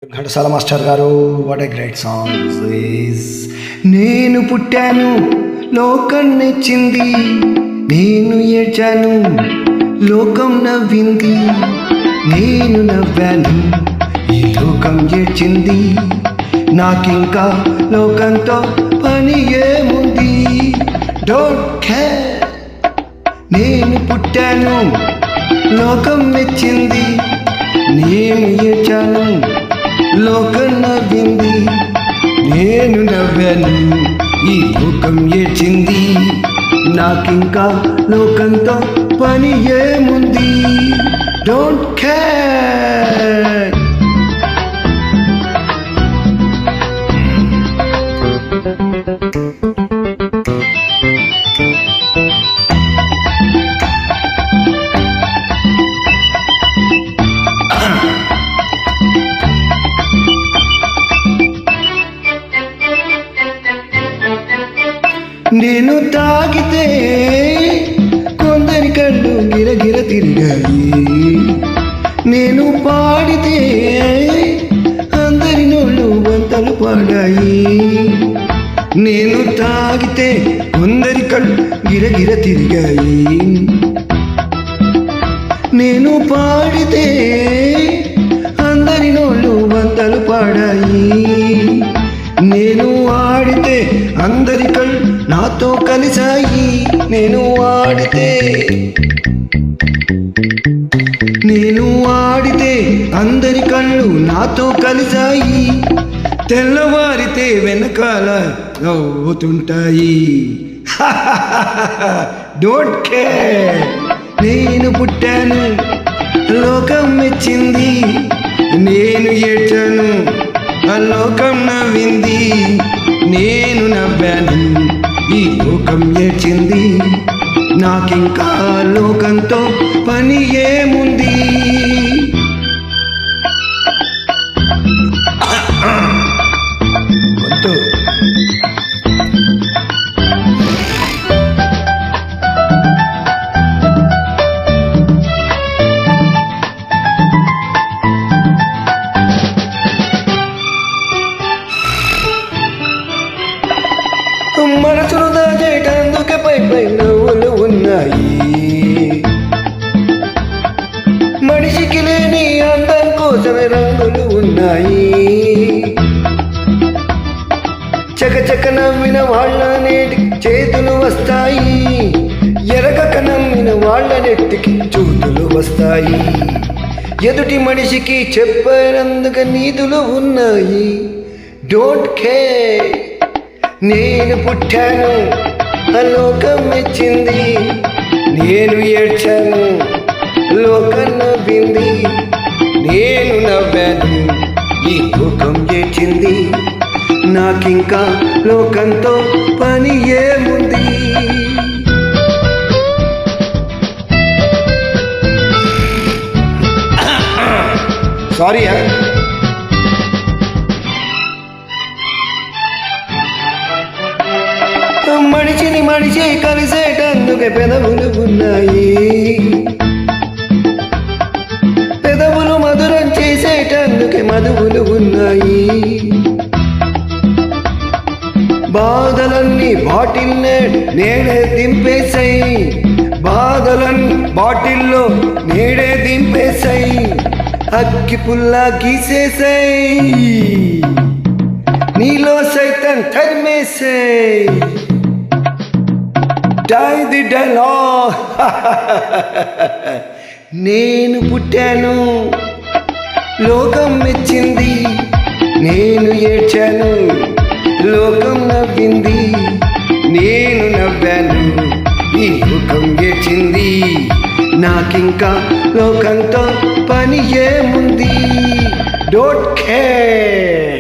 Ghantasala master గారు what a great songs is. నేను పుట్టాను లోకం నచ్చింది, నేను ఏడ్చాను లోకం నవ్వింది, నేను నవ్వాను ఈ లోకం ఏడ్చింది, నాకింకా లోకంతో పని ఏముంది. Don't care. నేను పుట్టాను లోకం మెచ్చింది, నేను ఏడ్చాను లోకం నవ్వింది, నేను నవ్వాను ఈ లోకం ఏడ్చింది, నాకింకా లోకంతో పని ఏముంది. Don't care. నేను తాగితే కొందరి కళ్ళు గిరగిర తిరిగాయి, నేను పాడితే అందరి నోళ్ళు వంతలు పాడాయి. నేను తాగితే కొందరి కళ్ళు గిరగిర తిరిగాయి, నేను పాడితే అందరి నోళ్ళు వంతలు పాడాయి. నేను ఆడితే అందరి కళ్ళు నాతో కలిసాయి, నేను ఆడితే అందరి కళ్ళు నాతో కలిసాయి, తెల్లవారితే వెనకాల నవ్వుతుంటాయి. Don't care. నేను పుట్టాను లోకం మెచ్చింది, నేను ఏడ్చాను లోకం నవ్వింది, నేను నవ్వాను ఈ లోకం ఏడ్చింది, నాకింకా లోకంతో పని ఏముంది. వద్దు. మనసును దాచేటందుకే పై పై నవ్వులు ఉన్నాయి, మనిషికి లేని అందం కోసమే రంగులు ఉన్నాయి. చకచక నవ్విన వాళ్ళ నేటికి చేతులు వస్తాయి, ఎరగక నమ్మిన వాళ్ళ నెట్టికి చూతులు వస్తాయి. ఎదుటి మనిషికి చెప్పనందుకు నీతులు ఉన్నాయి. Don't care. నేను పుట్టాను లోకం మెచ్చింది, నేను ఏడ్చాను లోకం నవ్వింది, నేను నవ్వాను ఈ లోకం ఏడ్చింది, నాకింకా లోకంతో పని ఏముంది. సారీ. మనిషిని మనిషి కలిసేటందుకే పెదవులు ఉన్నాయి, పెదవులు మధురం చేసేటందుకే మధువులు ఉన్నాయి. బాధలన్నీ బాటిల్నే నేడే దింపేసాయి, బాధలన్నీ బాటిల్లో నేడే దింపేసాయి, అగ్గి పుల్లా గీసేసాయి, నీలో సైతం తరిమేసాయి. Die the dialogue. నేను పుట్టాను లోకం మెచ్చింది, నేను ఏడ్చాను లోకం నవ్వింది, నేను నవ్వాను ఈ లోకం ఏడ్చింది, నాకింకా లోకంతో పని ఏముంది. Don't care.